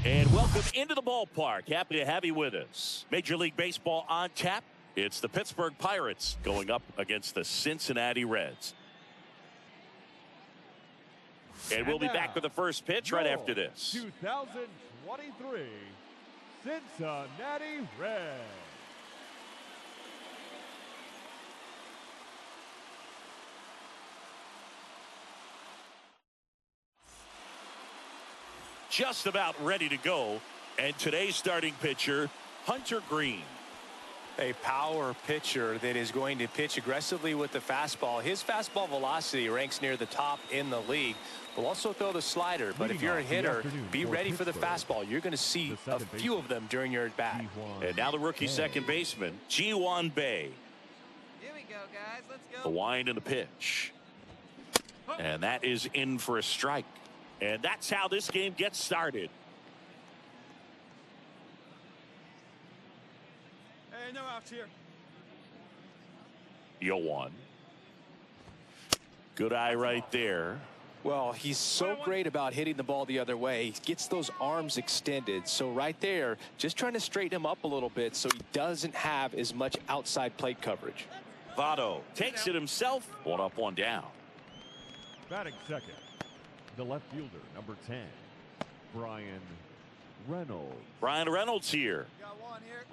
And welcome into the ballpark. Happy to have you with us. Major League Baseball on tap. It's the Pittsburgh Pirates going up against the Cincinnati Reds. And we'll be back with the first pitch right after this. 2023 Cincinnati Reds. Just about ready to go. And today's starting pitcher, Hunter Greene. A power pitcher that is going to pitch aggressively with the fastball. His fastball velocity ranks near the top in the league. Will also throw the slider, but if you're a hitter, be ready for the fastball. You're going to see a few of them during your at bat. And now the rookie second baseman, Ji-Hwan Bae. Here we go, guys. Let's go. The wind and the pitch. And that is in for a strike. And that's how this game gets started. Hey, no outs here. Ji-Hwan. Good eye right there. Well, he's so great about hitting the ball the other way. He gets those arms extended. So right there, just trying to straighten him up a little bit so he doesn't have as much outside plate coverage. Votto takes it himself. One up, one down. Batting second, the left fielder, number 10, Brian Reynolds. Brian Reynolds here. Got one here.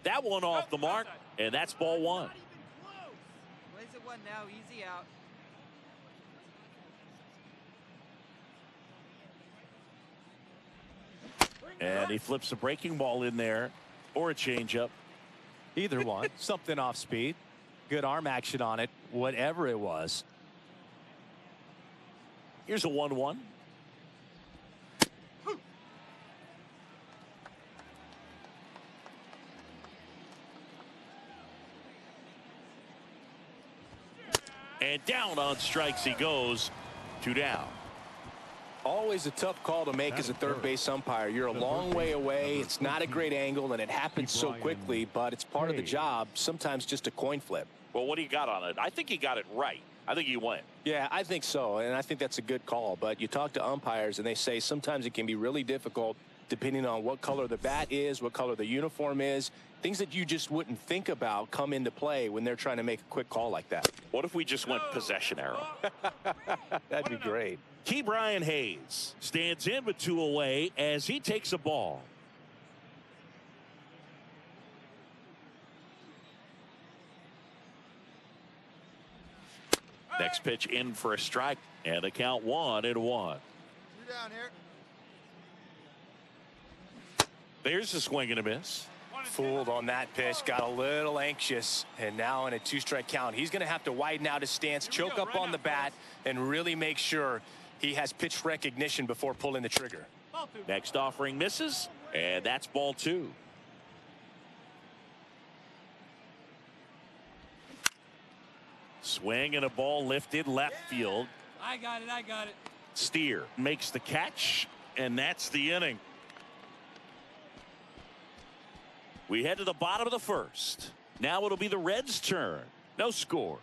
That one off the mark, and that's ball one. Plays it one now, easy out. And he flips a breaking ball in there, or a changeup. Either one. Something off speed. Good arm action on it, whatever it was. Here's a 1-1. And down on strikes he goes. 2 down. Always a tough call to make as a third base umpire. You're a long way away. It's not a great angle, and it happens so quickly, but it's part of the job. Sometimes just a coin flip. Well, what do you got on it? I think he got it right. I think he went. Yeah, I think so, and I think that's a good call. But you talk to umpires, and they say sometimes it can be really difficult depending on what color the bat is, what color the uniform is. Things that you just wouldn't think about come into play when they're trying to make a quick call like that. What if we just went possession arrow? That'd be great. Key Brian Hayes stands in with 2 away as he takes a ball. Next pitch in for a strike, and the count 1-1. 2 down here. There's a swing and a miss. Fooled on that pitch, got a little anxious, and now in a 2-strike count, he's going to have to widen out his stance, choke up on the bat, and really make sure he has pitch recognition before pulling the trigger. Next offering misses, and that's ball 2. Swing and a ball lifted left field. I got it. I got it. Steer makes the catch, and that's the inning. We head to the bottom of the first. Now it'll be the Reds' turn. No score.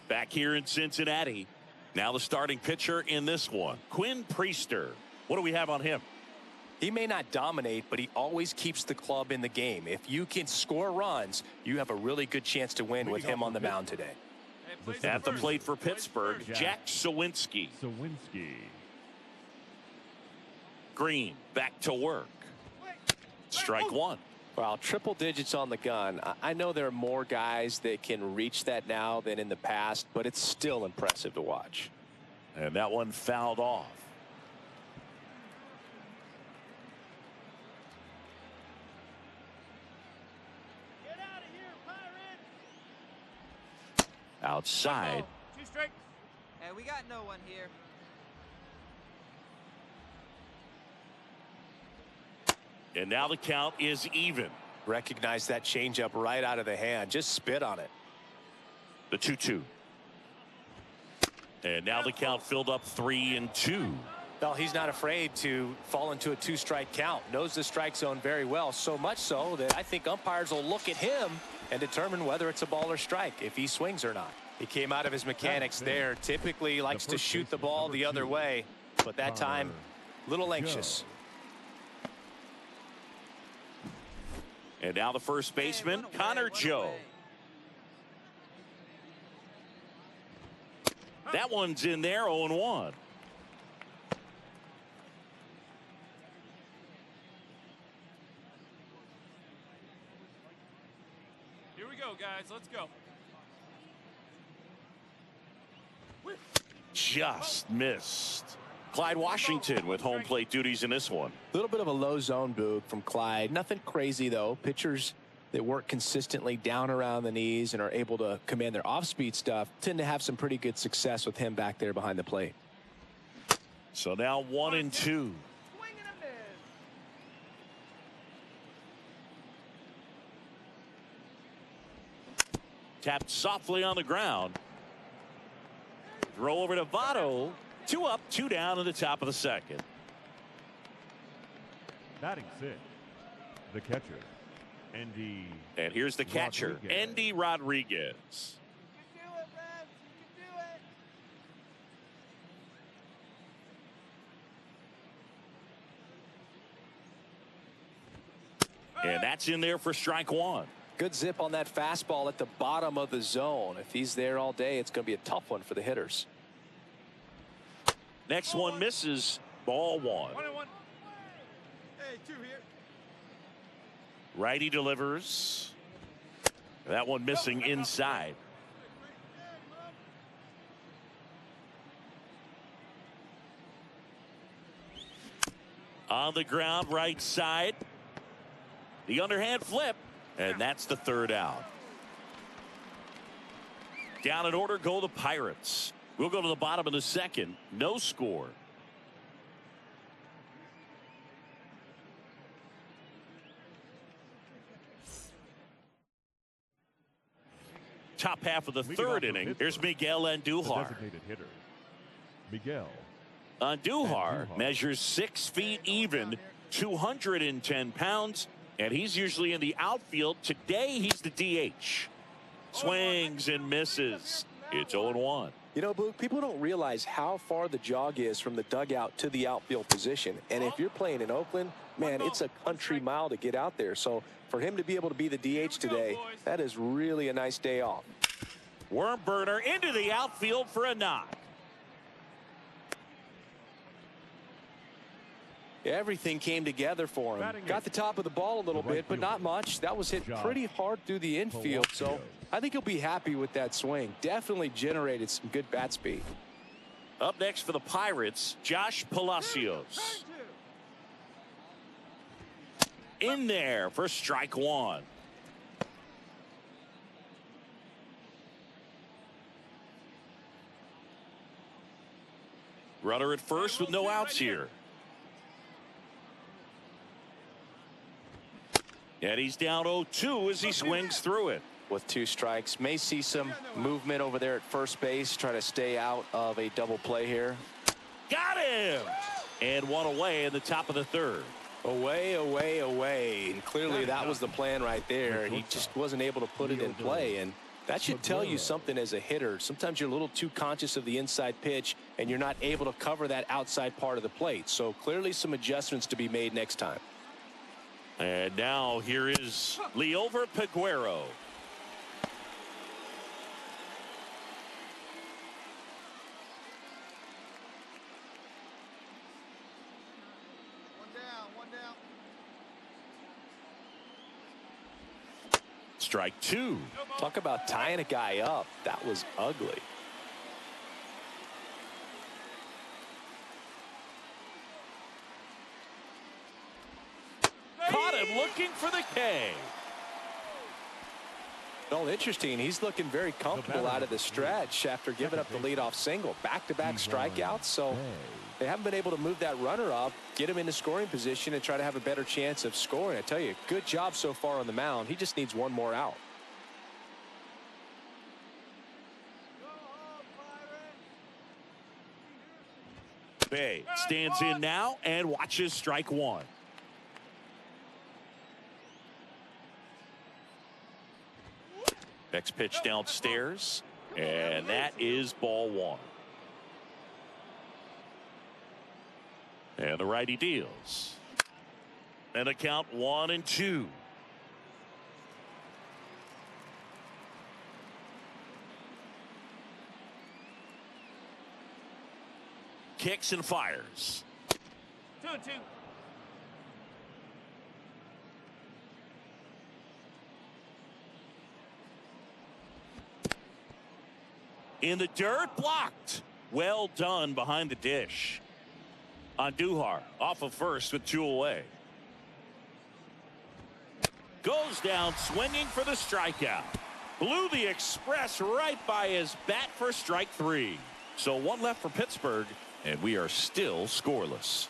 Back here in Cincinnati. Now the starting pitcher in this one, Quinn Priester. What do we have on him? He may not dominate, but he always keeps the club in the game. If you can score runs, you have a really good chance to win with him on the mound today. At the plate for Pittsburgh, Jack Sawinski. Greene back to work. Strike 1. Well, triple digits on the gun. I know there are more guys that can reach that now than in the past, but it's still impressive to watch. And that one fouled off. Outside. 2 strikes. Hey, we got no one here. And now the count is even. Recognize that changeup right out of the hand. Just spit on it. The 2-2. And now the count filled up 3-2. Well, he's not afraid to fall into a 2-strike count. Knows the strike zone very well, so much so that I think umpires will look at him and determine whether it's a ball or strike, if he swings or not. He came out of his mechanics there. Typically likes to shoot the ball the other way, but that time, a little anxious. And now the first baseman, Connor Joe. That one's in there, 0-1. Here we go, guys. Let's go. Just missed. Clyde Washington with home plate duties in this one. A little bit of a low zone, Boog, from Clyde. Nothing crazy, though. Pitchers that work consistently down around the knees and are able to command their off-speed stuff tend to have some pretty good success with him back there behind the plate. So now 1-2. Tapped softly on the ground. Throw over to Votto. 2 up, 2 down in the top of the second. Batting 6, the catcher, Endy. And here's the catcher, Endy Rodriguez. And that's in there for strike 1. Good zip on that fastball at the bottom of the zone. If he's there all day, it's going to be a tough one for the hitters. Next one misses. Ball 1. 1-1. Hey, 2 here. Righty delivers. That one missing inside. On the ground, right side. The underhand flip. And that's the 3rd out. Down in order go the Pirates. We'll go to the bottom of the 2nd. No score. Top half of the 3rd inning. Here's Miguel Andujar. Designated hitter, Miguel Andujar measures 6 feet even, 210 pounds. And he's usually in the outfield. Today, he's the DH. Swings and misses. It's 0-1. You know, Boog, people don't realize how far the jog is from the dugout to the outfield position. And if you're playing in Oakland, man, it's a country mile to get out there. So for him to be able to be the DH today, that is really a nice day off. Worm burner into the outfield for a knock. Everything came together for him. Got the top of the ball a little bit, but not much. That was hit pretty hard through the infield, so I think he'll be happy with that swing. Definitely generated some good bat speed. Up next for the Pirates, Josh Palacios. In there for strike 1. Runner at first with no outs here. And he's down 0-2 as he swings through it. With 2 strikes, may see some movement over there at first base, try to stay out of a double play here. Got him! And 1 away in the top of the 3rd. Away, away, away. And clearly that was the plan right there. He just wasn't able to put it in play. And that should tell you something as a hitter. Sometimes you're a little too conscious of the inside pitch, and you're not able to cover that outside part of the plate. So clearly some adjustments to be made next time. And now here is Liover Peguero. One down. Strike 2. Talk about tying a guy up. That was ugly. Caught him looking for the K. Well, interesting. He's looking very comfortable out of the stretch after giving up the leadoff single. Back-to-back strikeouts, so they haven't been able to move that runner up, get him into scoring position, and try to have a better chance of scoring. I tell you, good job so far on the mound. He just needs 1 more out. Bay stands in now and watches strike one. Next pitch downstairs, and that is ball one. And the righty deals. And a count 1-2. Kicks and fires. 2-2. In the dirt, blocked. Well done behind the dish. Andujar off of first with 2 away. Goes down swinging for the strikeout. Blew the express right by his bat for strike 3. So 1 left for Pittsburgh, and we are still scoreless.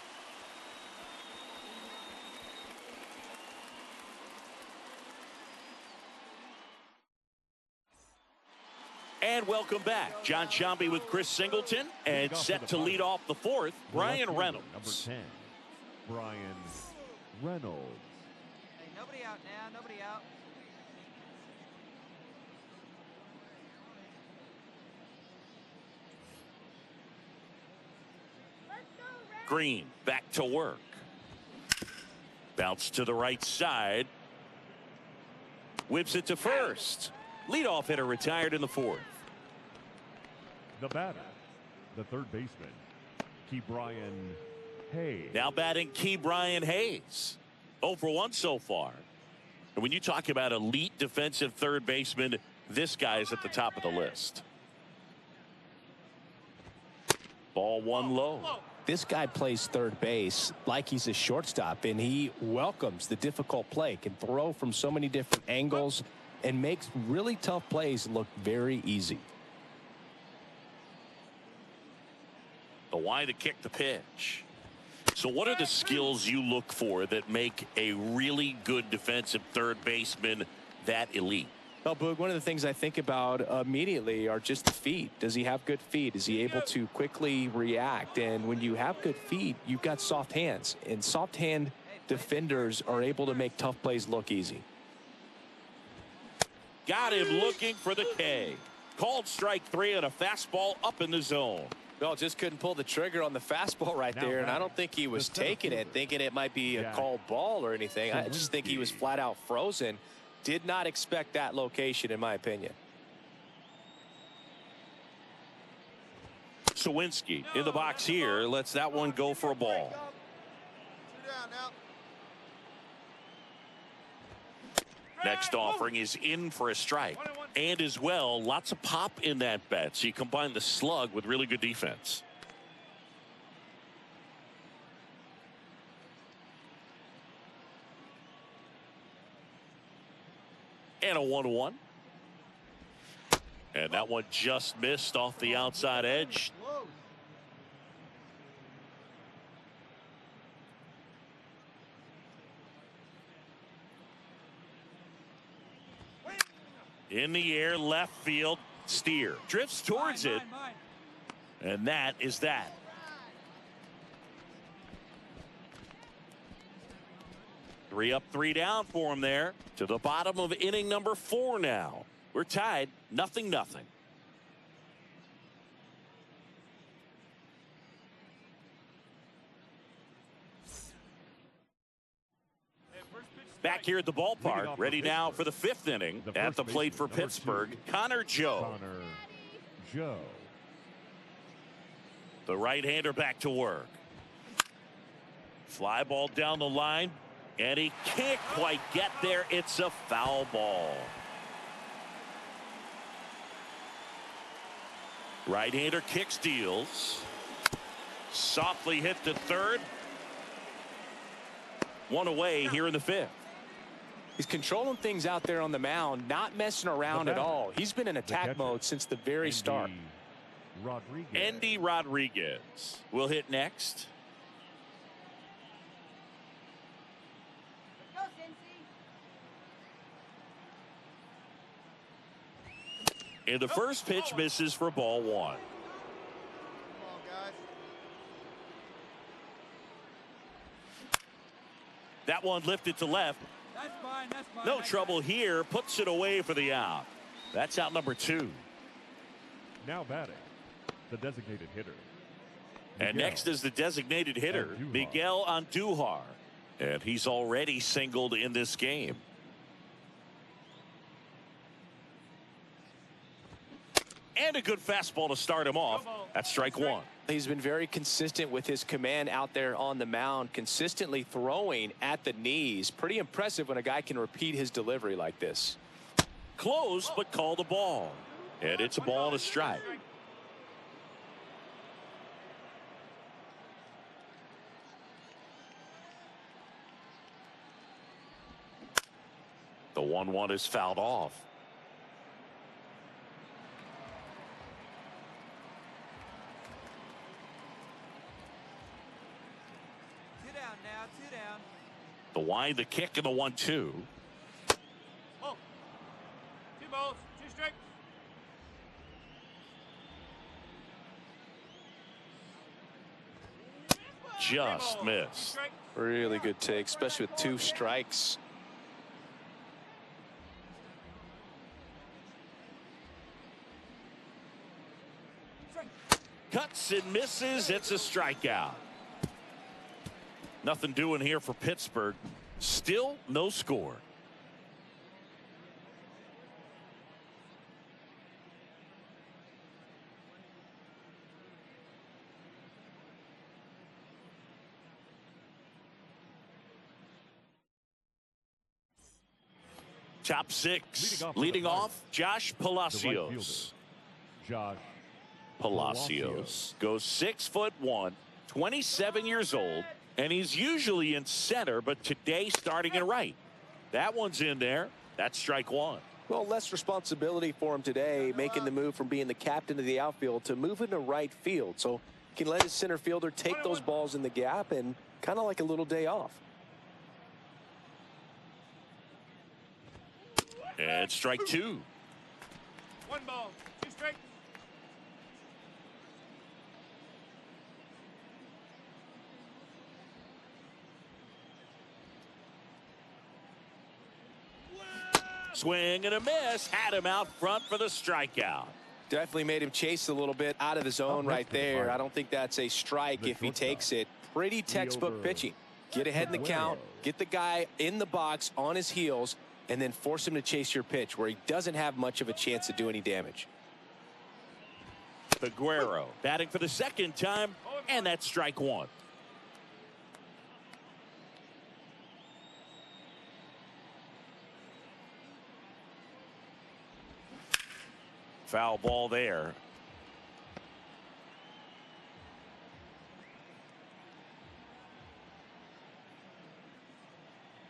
And welcome back. John Sciambi with Chris Singleton, and set to lead off the 4th, Brian Reynolds. Number 10, Brian Reynolds. Hey, nobody out now. Nobody out. Greene back to work. Bounce to the right side. Whips it to first. Leadoff hitter retired in the 4th. The batter, the third baseman, Ke'Bryan Hayes. Now batting Ke'Bryan Hayes. 0 for 1 so far. And when you talk about elite defensive third baseman, this guy is at the top of the list. Ball 1 low. This guy plays third base like he's a shortstop, and he welcomes the difficult play, can throw from so many different angles, and makes really tough plays look very easy. The wide to kick the pitch. So what are the skills you look for that make a really good defensive third baseman that elite? Well, Boog, one of the things I think about immediately are just the feet. Does he have good feet? Is he able to quickly react? And when you have good feet, you've got soft hands. And soft hand defenders are able to make tough plays look easy. Got him looking for the K. Called strike 3 and a fastball up in the zone. Well, just couldn't pull the trigger on the fastball right there, and I don't think he was taking it, thinking it might be a called ball or anything. I just think he was flat out frozen. Did not expect that location, in my opinion. Sawinski in the box here. Lets that one go for a ball. 2 down now. Next offering is in for a strike. And as well, lots of pop in that bat. So you combine the slug with really good defense. And a 1-1. And that one just missed off the outside edge. In the air, left field, Steer drifts towards it, and that is that. Three up, 3 down for him there. To the bottom of inning number 4 now. We're tied, 0-0. Back here at the ballpark, ready now for the 5th inning. At the plate for Pittsburgh, Connor Joe. The right-hander back to work. Fly ball down the line, and he can't quite get there. It's a foul ball. Right-hander kicks, deals. Softly hit to third. 1 away here in the 5th. He's controlling things out there on the mound, not messing around at all. He's been in attack mode since the very start. Andy Rodriguez will hit next. And the first pitch misses for ball 1. Come on, guys. That one lifted to left. That's fine. That's fine. No trouble here. Puts it away for the out. That's out number 2. Now batting, the designated hitter. And next is the designated hitter, Miguel Andujar. And he's already singled in this game. And a good fastball to start him off. That's strike 1. He's been very consistent with his command out there on the mound, consistently throwing at the knees. Pretty impressive when a guy can repeat his delivery like this. Close, but call the ball. And it's a ball and a strike. The 1-1 is fouled off. Two down now. Two down. The wind, the kick, and the 1-2. Oh. 2 balls, 2 strikes. Just missed. Really good take, especially with 2 strikes. Cuts and misses. It's a strikeout. Nothing doing here for Pittsburgh. Still no score. Top 6. Leading off, Josh Palacios. Josh Palacios goes 6'1", 27 years old, and he's usually in center, but today starting in right. That one's in there. That's strike 1. Well, less responsibility for him today, making the move from being the captain of the outfield to moving to right field. So he can let his center fielder take those balls in the gap and kind of like a little day off. And strike 2. 1 ball, 2 strikes. Swing and a miss. Had him out front for the strikeout. Definitely made him chase a little bit out of the zone right there. I don't think that's a strike if he takes it. Pretty textbook pitching. Get ahead in the count, get the guy in the box on his heels, and then force him to chase your pitch where he doesn't have much of a chance to do any damage. Aguero batting for the second time, and that's strike 1. Foul ball there.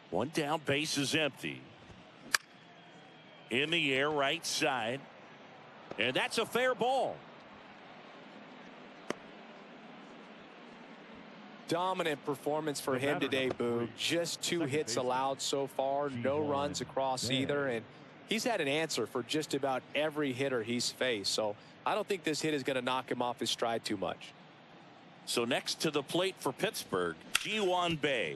One down, base is empty. In the air, right side. And that's a fair ball. Dominant performance for him today, Boo. Just 2 hits allowed so far, no runs across either, and he's had an answer for just about every hitter he's faced. So I don't think this hit is going to knock him off his stride too much. So next to the plate for Pittsburgh, Ji-Hwan Bae.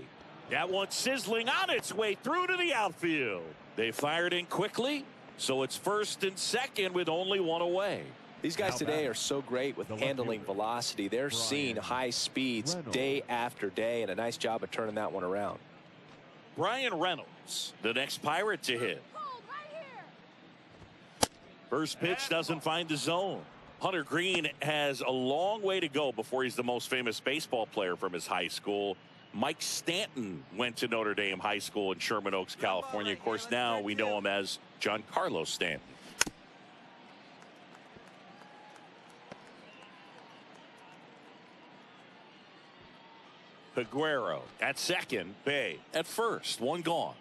That one sizzling on its way through to the outfield. They fired in quickly, so it's first and second with only 1 away. These guys today are so great with handling velocity. They're seeing high speeds day after day, and a nice job of turning that one around. Brian Reynolds, the next Pirate to hit. First pitch doesn't find the zone. Hunter Greene has a long way to go before he's the most famous baseball player from his high school. Mike Stanton went to Notre Dame High School in Sherman Oaks, California. Of course, now we know him as Giancarlo Stanton. Aguero at second, Bae at first, 1 gone.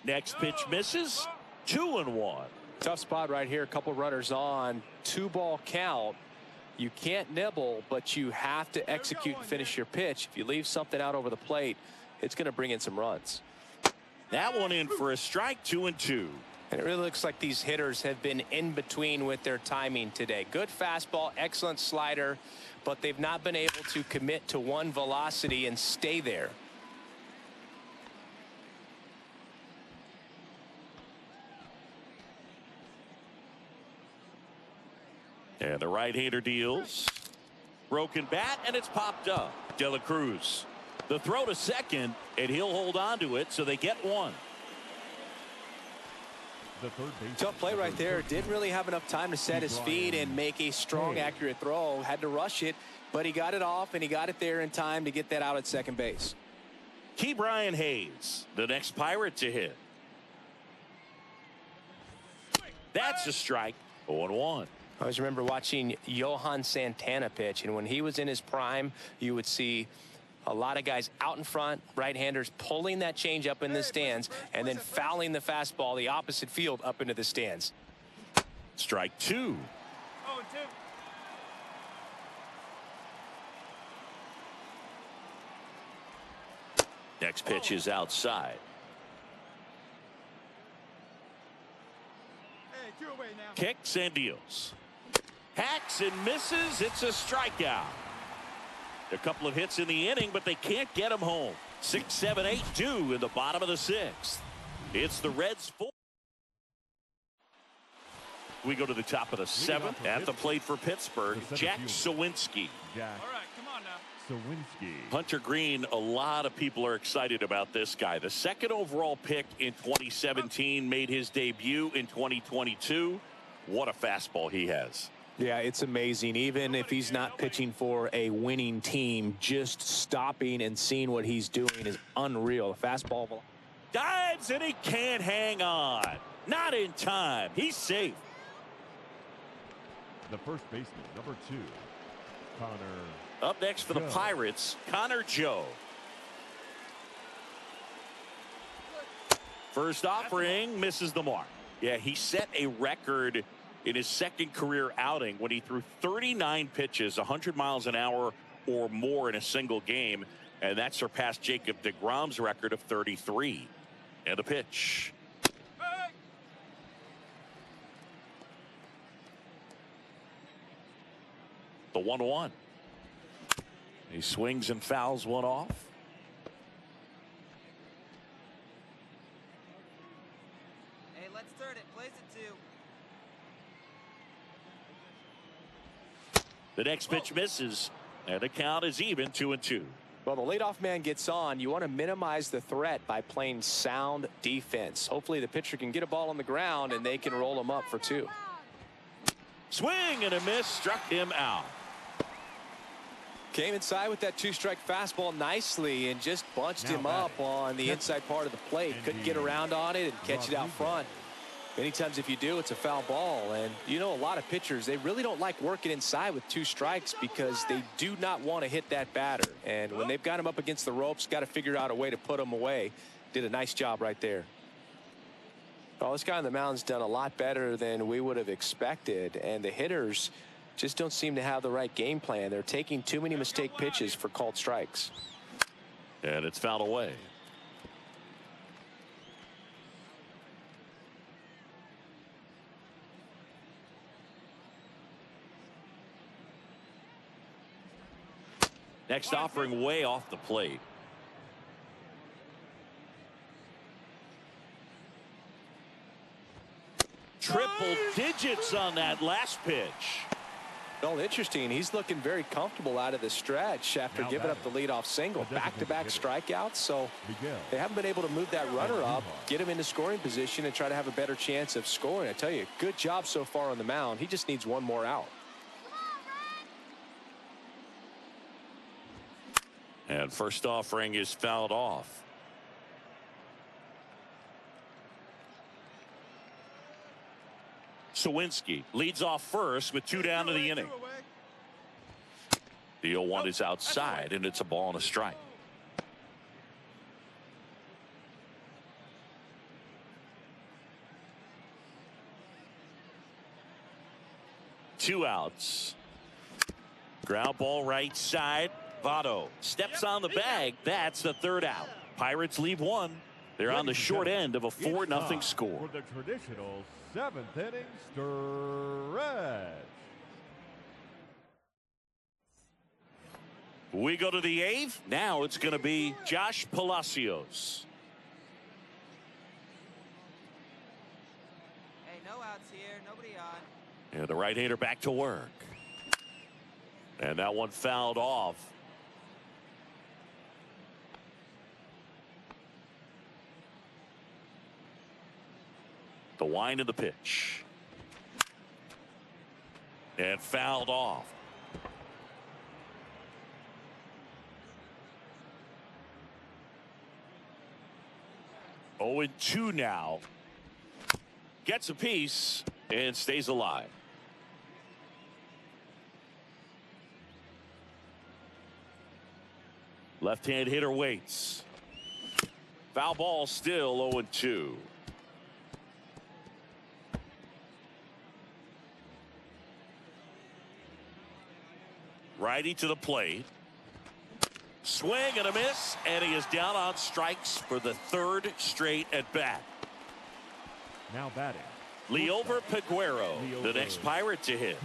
Next pitch misses, 2-1. Tough spot right here. A couple runners on, 2-ball count. You can't nibble, but you have to execute and finish your pitch. If you leave something out over the plate, it's going to bring in some runs. That one in for a strike, 2-2. And it really looks like these hitters have been in between with their timing today. Good fastball, excellent slider, but they've not been able to commit to one velocity and stay there. And the right-hander deals. Broken bat, and it's popped up. De La Cruz. The throw to second, and he'll hold on to it, so they get one. The third base. Tough play right there. Didn't really have enough time to set his feet and make a strong, accurate throw. Had to rush it, but he got it off, and he got it there in time to get that out at second base. Key Brian Hayes, the next Pirate to hit. That's a strike. 0-1. I always remember watching Johan Santana pitch, and when he was in his prime, you would see a lot of guys out in front, right-handers pulling that change up in the stands, and then fouling the fastball the opposite field up into the stands. Strike 2. 0-2. Next pitch is outside. Hey, 2 away now. Kicks and deals. Hacks and misses. It's a strikeout. A couple of hits in the inning, but they can't get him home. 6, 7, 8, 2 in the bottom of the 6th. It's the Reds 4. We go to the top of the 7th. At the plate for Pittsburgh, Jack Sawinski. All right, come on now. Sawinski. Hunter Greene, a lot of people are excited about this guy. The second overall pick in 2017, made his debut in 2022. What a fastball he has. Yeah, it's amazing. Even if he's not pitching for a winning team, just stopping and seeing what he's doing is unreal. A fastball. Dives and he can't hang on. Not in time. He's safe. The first baseman, number 2, Connor. Up next for the Pirates, Connor Joe. First offering misses the mark. Yeah, he set a record in his second career outing when he threw 39 pitches, 100 miles an hour or more in a single game, and that surpassed Jacob deGrom's record of 33. And the pitch. Hey! The 1-1. He swings and fouls one off. Hey, let's turn it. Place it 2. The next pitch misses, and the count is even 2-2. Well, the leadoff man gets on. You want to minimize the threat by playing sound defense. Hopefully the pitcher can get a ball on the ground and they can roll him up for 2. Swing and a miss, struck him out. Came inside with that 2-strike fastball nicely and just bunched him up on the inside part of the plate. Couldn't get around on it and catch it out front. Many times if you do, it's a foul ball. And you know, a lot of pitchers, they really don't like working inside with 2 strikes because they do not want to hit that batter. And when they've got him up against the ropes, got to figure out a way to put him away. Did a nice job right there. Well, this guy on the mound's done a lot better than we would have expected. And the hitters just don't seem to have the right game plan. They're taking too many mistake pitches for called strikes. And it's fouled away. Next offering way off the plate. Triple digits on that last pitch. Well, interesting. He's looking very comfortable out of the stretch after giving up the leadoff single. Back-to-back strikeouts, so they haven't been able to move that runner up, get him into scoring position, and try to have a better chance of scoring. I tell you, good job so far on the mound. He just needs one more out. And first offering is fouled off. Sawinski leads off first with 2 down to the inning. The 0-1 is outside, and it's a ball and a strike. Two outs. Ground ball right side. Votto steps on the bag. That's the 3rd out. Pirates leave 1. They're on the short end of a 4-0 score. For the traditional 7th inning stretch. We go to the 8th. Now it's going to be Josh Palacios. Hey, no outs here. Nobody on. And the right-hander back to work. And that one fouled off. The wind of the pitch. And fouled off. Oh, 0-2 now. Gets a piece and stays alive. Left-hand hitter waits. Foul ball still 0-2. Righty to the plate. Swing and a miss, and he is down on strikes for the third straight at bat. Now batting. Liover Peguero, the next Pirate to hit.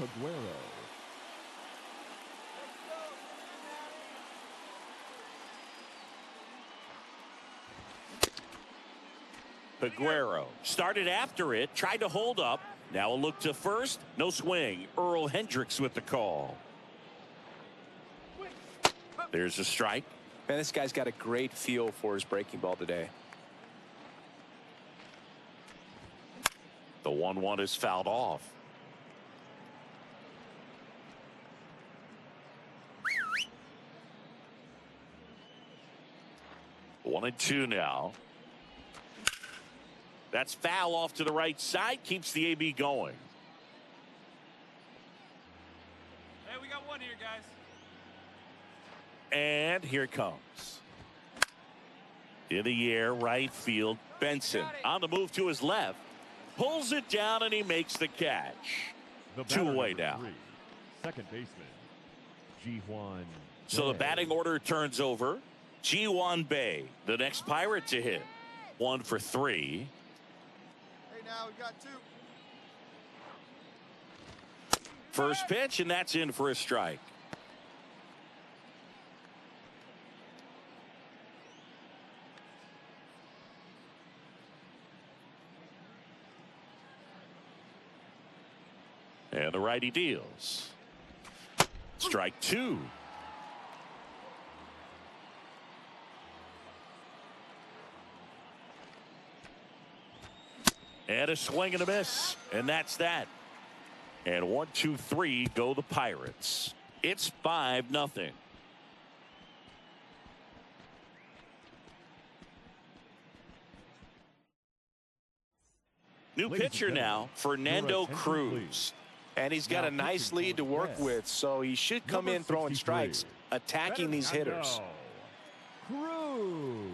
Peguero started after it, tried to hold up. Now a look to first, no swing. Earl Hendricks with the call. There's a strike. Man, this guy's got a great feel for his breaking ball today. The 1-1 is fouled off. One and two now. That's foul off to the right side. Keeps the AB going. Hey, we got one here, guys. And here it comes. In the air, right field. Benson on the move to his left. Pulls it down and he makes the catch. Two away now. Second baseman, Ji-Hwan. So the batting order turns over. Ji-Hwan Bae, the next Pirate to hit. 1 for 3. Hey, now we got two. First pitch, and that's in for a strike. And the righty deals. Strike 2. And a swing and a miss. And that's that. And 1, 2, 3 go the Pirates. It's 5-0. New pitcher now, Fernando Cruz. And he's got a nice lead to work with, so he should come in throwing strikes, attacking these hitters. Cruz.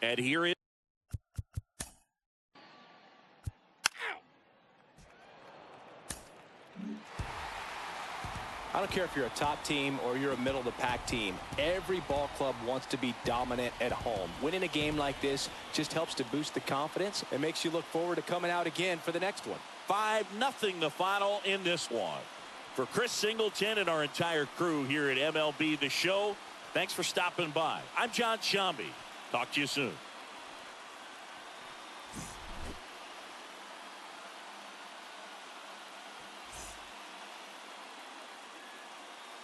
And here is I don't care if you're a top team or you're a middle of the pack team. Every ball club wants to be dominant at home. Winning a game like this just helps to boost the confidence and makes you look forward to coming out again for the next one. 5-0 the final in this one. For Chris Singleton and our entire crew here at MLB The Show, thanks for stopping by. I'm John Shambi. Talk to you soon.